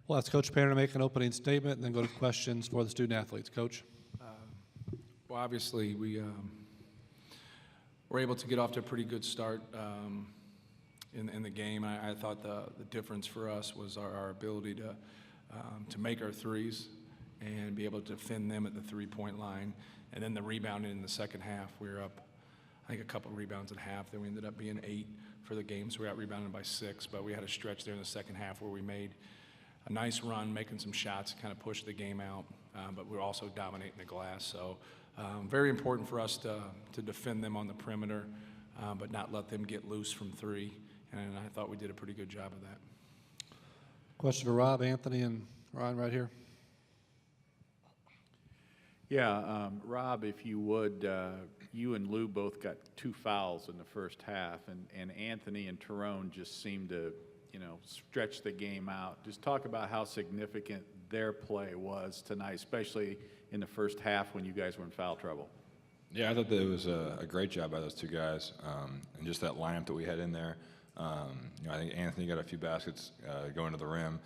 We'll ask Coach Painter to make an opening statement and then go to questions for the student athletes. Coach? Well, obviously, we were able to get off to a pretty good start in the game. I thought the difference for us was our ability to make our threes and be able to defend them at the three-point line. And then the rebounding in the second half, we were up, I think, a couple of rebounds at half. Then we ended up being 8 for the game, so we got rebounded by 6. But we had a stretch there in the second half where we made a nice run, making some shots, kind of pushed the game out. But we were also dominating the glass. So very important for us to defend them on the perimeter, but not let them get loose from 3. And I thought we did a pretty good job of that. Question for Rob, Anthony, and Ryan right here. Yeah, Rob, if you would, you and Lou both got 2 fouls in the first half, and Anthony and Tyrone just seemed to, stretch the game out. Just talk about how significant their play was tonight, especially in the first half when you guys were in foul trouble. Yeah, I thought that it was a great job by those 2 guys, and just that lineup that we had in there. I think Anthony got a few baskets going to the rim.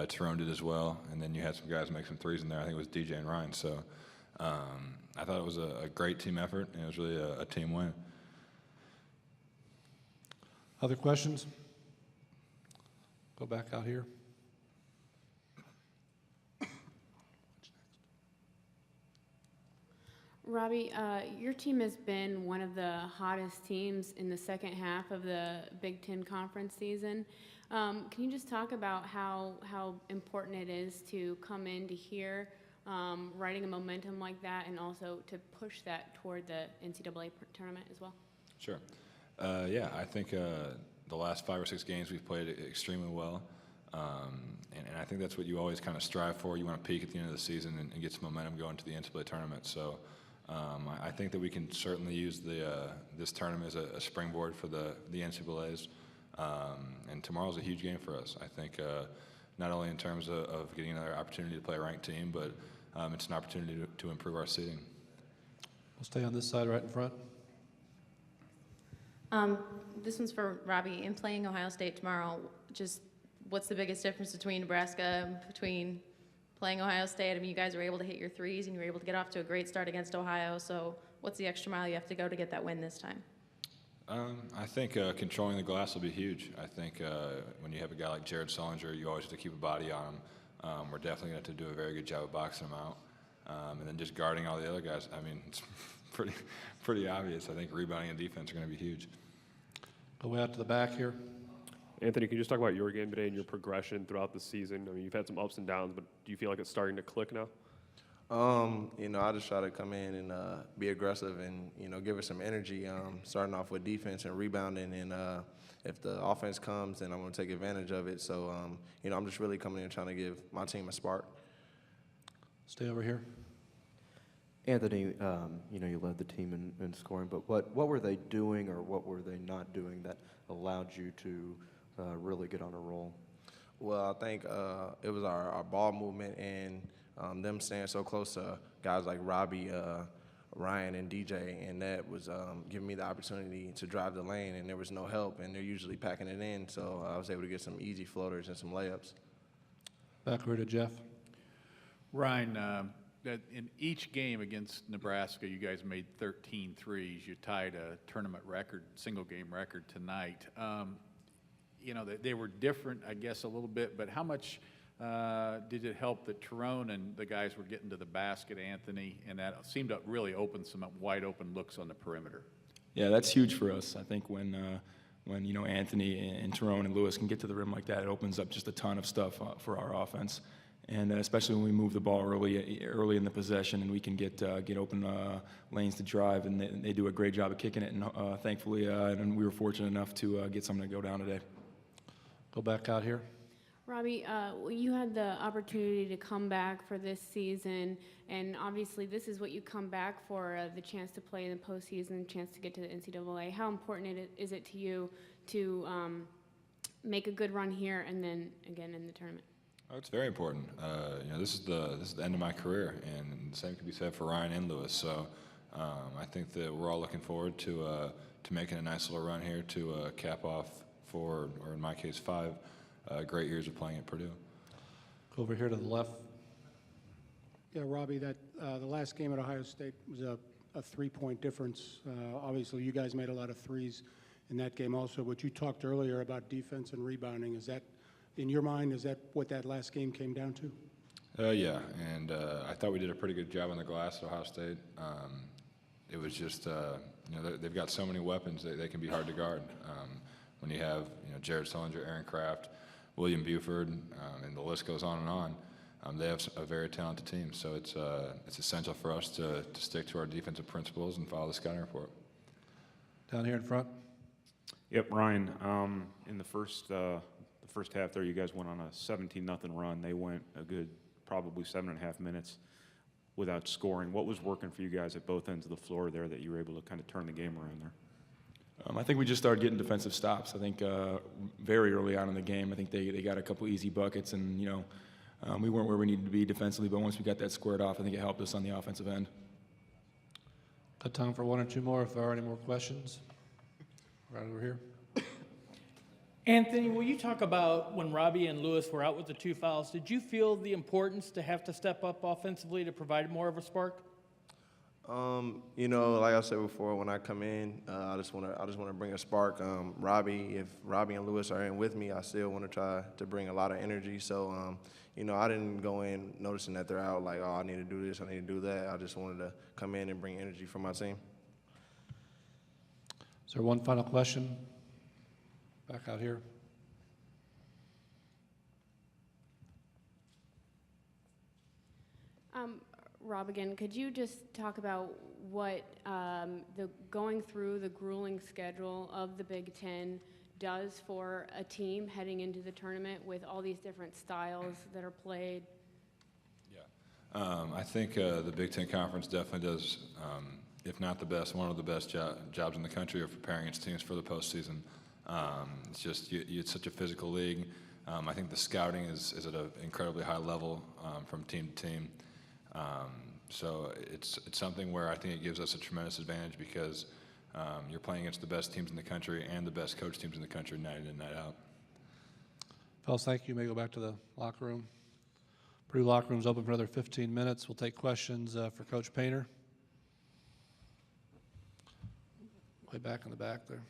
Tyrone did as well, and then you had some guys make some threes in there. I think it was DJ and Ryan. So I thought it was a great team effort, and it was really a team win. Other questions? Go back out here. Robby, your team has been one of the hottest teams in the second half of the Big Ten Conference season. Can you just talk about how important it is to come into here, riding a momentum like that, and also to push that toward the NCAA tournament as well? Sure. Yeah, I think the last 5 or 6 games we've played extremely well. And I think that's what you always kind of strive for. You want to peak at the end of the season and get some momentum going to the NCAA tournament. So I think that we can certainly use this tournament as a springboard for the NCAAs. And tomorrow's a huge game for us. I think not only in terms of getting another opportunity to play a ranked team, but it's an opportunity to improve our seeding. We'll stay on this side right in front. This one's for Robby. In playing Ohio State tomorrow, just what's the biggest difference between Nebraska, between playing Ohio State? I mean, you guys were able to hit your threes, and you were able to get off to a great start against Ohio. So what's the extra mile you have to go to get that win this time? I think controlling the glass will be huge. I think when you have a guy like Jared Sullinger, you always have to keep a body on him. We're definitely going to have to do a very good job of boxing him out. And then just guarding all the other guys. I mean, it's pretty obvious. I think rebounding and defense are going to be huge. Go out to the back here. Anthony, can you just talk about your game today and your progression throughout the season? I mean, you've had some ups and downs, but do you feel like it's starting to click now? I just try to come in and be aggressive and, give us some energy, starting off with defense and rebounding. And if the offense comes, then I'm going to take advantage of it. So, I'm just really coming in trying to give my team a spark. Stay over here. Anthony, you led the team in scoring, but what were they doing or what were they not doing that allowed you to really get on a roll? Well, I think it was our ball movement and them staying so close to guys like Robby, Ryan, and DJ, and that was giving me the opportunity to drive the lane, and there was no help, and they're usually packing it in, so I was able to get some easy floaters and some layups. Back over to Jeff. Ryan, that in each game against Nebraska, you guys made 13 threes. You tied a tournament record, single-game record tonight. They were different, I guess, a little bit, but how much did it help that Tyrone and the guys were getting to the basket, Anthony, and that seemed to really open some wide-open looks on the perimeter? Yeah, that's huge for us. I think when Anthony and Tyrone and Lewis can get to the rim like that, it opens up just a ton of stuff for our offense. And especially when we move the ball early in the possession, and we can get open lanes to drive, and they do a great job of kicking it. And thankfully, and we were fortunate enough to get something to go down today. Go back out here. Robby, you had the opportunity to come back for this season, and obviously this is what you come back for, the chance to play in the postseason, chance to get to the NCAA. How important is it to you to make a good run here and then again in the tournament? Oh, it's very important. This is the end of my career, and the same can be said for Ryan and Lewis. So I think that we're all looking forward to making a nice little run here to cap off 4, or in my case 5, great years of playing at Purdue. Go over here to the left. Yeah, Robbie, that the last game at Ohio State was a 3-point difference. Obviously, you guys made a lot of threes in that game also, but you talked earlier about defense and rebounding. Is that, in your mind, is that what that last game came down to? Yeah, and I thought we did a pretty good job on the glass at Ohio State. It was just, they've got so many weapons that they can be hard to guard. When you have, Jared Sullinger, Aaron Kraft, William Buford, and the list goes on and on. They have a very talented team, so it's essential for us to stick to our defensive principles and follow the scouting report. Down here in front. Yep, Ryan. In the first half there, you guys went on a 17-0 run. They went a good probably 7.5 minutes without scoring. What was working for you guys at both ends of the floor there that you were able to kind of turn the game around there? I think we just started getting defensive stops. I think very early on in the game, I think they got a couple easy buckets, and we weren't where we needed to be defensively. But once we got that squared off, I think it helped us on the offensive end. Got time for one or two more if there are any more questions. Right over here. Anthony, will you talk about when Robby and Lewis were out with the 2 fouls? Did you feel the importance to have to step up offensively to provide more of a spark? Like I said before, when I come in, I just want to bring a spark. If Robby and Lewis are in with me, I still want to try to bring a lot of energy. So, I didn't go in noticing that they're out like, oh, I need to do this, I need to do that. I just wanted to come in and bring energy for my team. Is there one final question? Back out here. Rob, again, could you just talk about what going through the grueling schedule of the Big Ten does for a team heading into the tournament with all these different styles that are played? Yeah, I think the Big Ten Conference definitely does, if not the best, one of the best jobs in the country of preparing its teams for the postseason. It's just it's such a physical league. I think the scouting is at an incredibly high level from team to team. So it's something where I think it gives us a tremendous advantage because you're playing against the best teams in the country and the best coach teams in the country night in and night out. Fellas, thank you. You may go back to the locker room. Purdue locker room's open for another 15 minutes. We'll take questions for Coach Painter. Way back in the back there.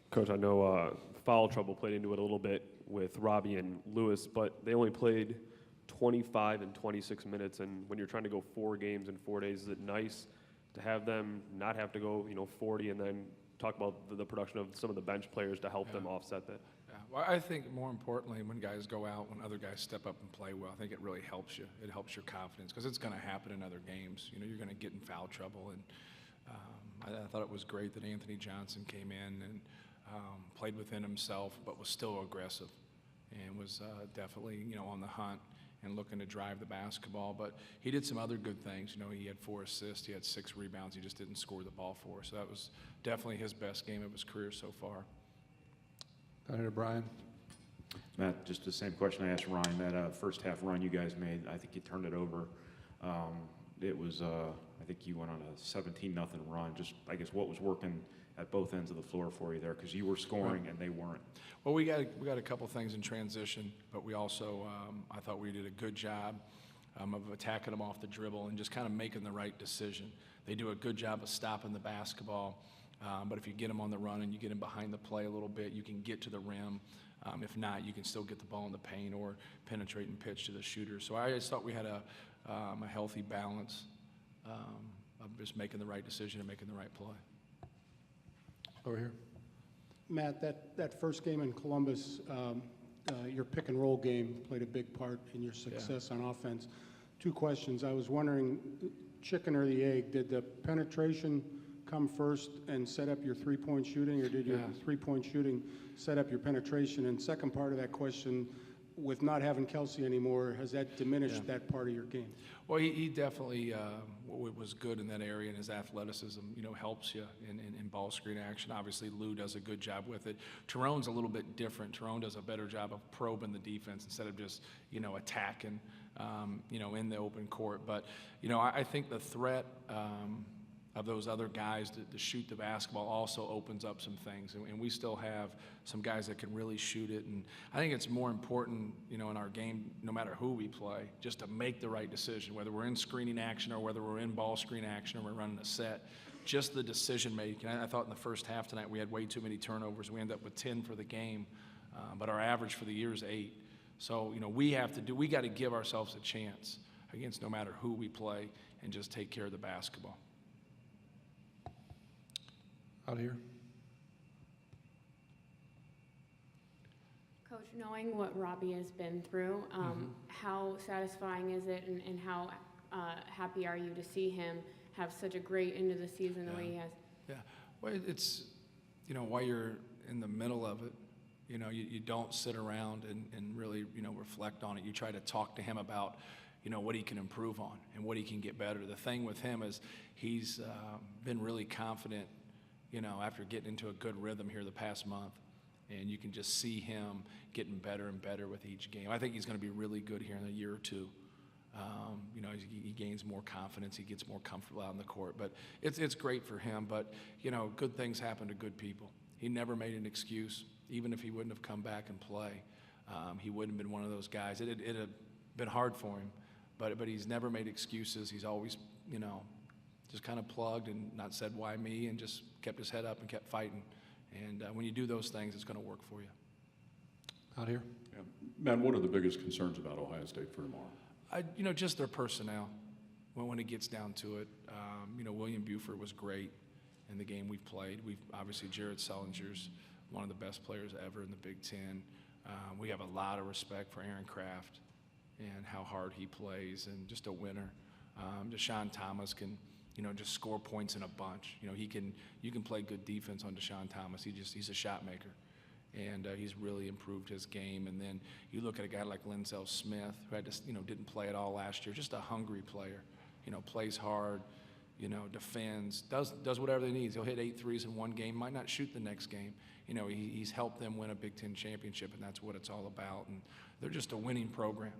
Coach, I know foul trouble played into it a little bit with Robby and Lewis, but they only played 25 and 26 minutes. And when you're trying to go 4 games in 4 days, is it nice to have them not have to go, 40 and then talk about the production of some of the bench players to help them offset that? Yeah. Well, I think more importantly, when guys go out, when other guys step up and play well, I think it really helps you. It helps your confidence because it's going to happen in other games. You're going to get in foul trouble. And I thought it was great that Anthony Johnson came in and played within himself, but was still aggressive and was definitely, on the hunt and looking to drive the basketball. But he did some other good things. He had 4 assists, he had 6 rebounds. He just didn't score the ball for us. So that was definitely his best game of his career so far. Down here, Brian. Matt, just the same question I asked Ryan. That first half run you guys made, I think you turned it over. It was, I think you went on a 17-0 run. Just, I guess, what was working at both ends of the floor for you there? Because you were scoring and they weren't. Well, we got a couple things in transition, but we also, I thought we did a good job of attacking them off the dribble and just kind of making the right decision. They do a good job of stopping the basketball, but if you get them on the run and you get them behind the play a little bit, you can get to the rim. If not, you can still get the ball in the paint or penetrate and pitch to the shooter. So I just thought we had a healthy balance of just making the right decision and making the right play. Over here. Matt, that first game in Columbus, your pick and roll game played a big part in your success on offense. 2 questions. I was wondering, chicken or the egg, did the penetration come first and set up your 3-point shooting, or did your 3-point shooting set up your penetration? And second part of that question, with not having Kelsey anymore, has that diminished that part of your game? Well, he definitely was good in that area, and his athleticism, helps you in ball screen action. Obviously, Lou does a good job with it. Tyrone's a little bit different. Tyrone does a better job of probing the defense instead of just, attacking, in the open court. But, I think the threat of those other guys to shoot the basketball also opens up some things. And we still have some guys that can really shoot it. And I think it's more important, in our game, no matter who we play, just to make the right decision, whether we're in screening action or whether we're in ball screen action or we're running a set. Just the decision making. I thought in the first half tonight we had way too many turnovers. We ended up with 10 for the game, but our average for the year is 8. So, we got to give ourselves a chance against no matter who we play and just take care of the basketball. Out here. Coach, knowing what Robby has been through, how satisfying is it, and how happy are you to see him have such a great end of the season the way he has? Yeah, well, it's, while you're in the middle of it, you don't sit around and really, reflect on it. You try to talk to him about, what he can improve on and what he can get better. The thing with him is he's been really confident, after getting into a good rhythm here the past month. And you can just see him getting better and better with each game. I think he's going to be really good here in a year or two. He gains more confidence. He gets more comfortable out on the court. But it's great for him. But, good things happen to good people. He never made an excuse. Even if he wouldn't have come back and play, he wouldn't have been one of those guys. It had been hard for him. But he's never made excuses. He's always, just kind of plugged and not said, why me, and just kept his head up and kept fighting. And when you do those things, it's going to work for you. Out here. Yeah. Matt, what are the biggest concerns about Ohio State for tomorrow? Just their personnel. When it gets down to it, William Buford was great in the game we've played. Obviously Jared Sullinger's one of the best players ever in the Big Ten. We have a lot of respect for Aaron Kraft and how hard he plays, and just a winner. Deshaun Thomas can, just score points in a bunch. You can play good defense on Deshaun Thomas. He's a shot maker. And he's really improved his game. And then you look at a guy like Linzel Smith, who didn't play at all last year, just a hungry player. Plays hard, defends, does whatever they need. He'll hit 8 threes in one game, might not shoot the next game. He's helped them win a Big Ten championship, and that's what it's all about. And they're just a winning program.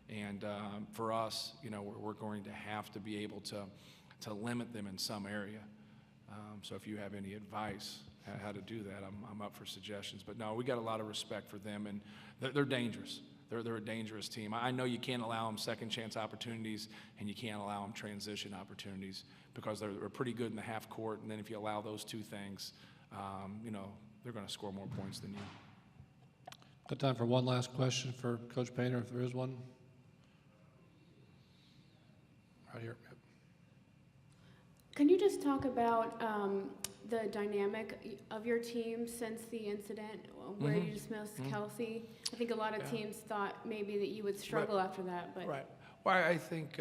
And for us, we're going to have to be able to limit them in some area. So if you have any advice how to do that, I'm up for suggestions. But no, we got a lot of respect for them, and they're dangerous. They're a dangerous team. I know you can't allow them second chance opportunities, and you can't allow them transition opportunities, because they're pretty good in the half court. And then if you allow those two things, they're going to score more points than you. Got time for one last question for Coach Painter, if there is one. Right here. Yep. Can you just talk about the dynamic of your team since the incident where you dismissed Kelsey? I think a lot of teams thought maybe that you would struggle after that, but Right. Well, I think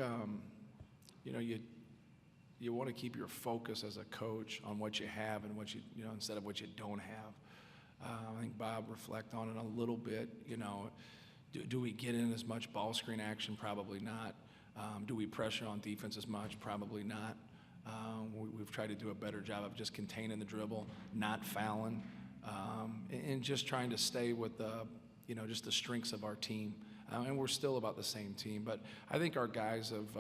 you want to keep your focus as a coach on what you have and what you instead of what you don't have. I think Bob reflect on it a little bit. Do we get in as much ball screen action? Probably not. Do we pressure on defense as much? Probably not. We've tried to do a better job of just containing the dribble, not fouling, and just trying to stay with just the strengths of our team. And we're still about the same team. But I think our guys have,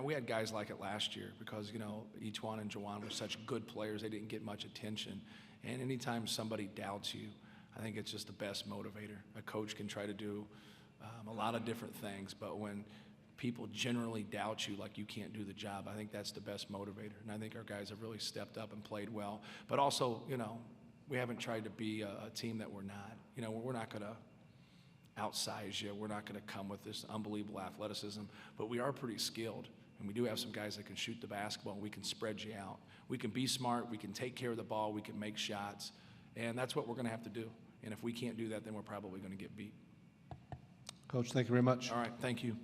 we had guys like it last year, because, Eachwan and Jawan were such good players, they didn't get much attention. And anytime somebody doubts you, I think it's just the best motivator. A coach can try to do a lot of different things, but when people generally doubt you, like you can't do the job, I think that's the best motivator. And I think our guys have really stepped up and played well. But also, we haven't tried to be a team that we're not. We're not going to outsize you. We're not going to come with this unbelievable athleticism, but we are pretty skilled. And we do have some guys that can shoot the basketball, and we can spread you out. We can be smart. We can take care of the ball. We can make shots. And that's what we're going to have to do. And if we can't do that, then we're probably going to get beat. Coach, thank you very much. All right, thank you.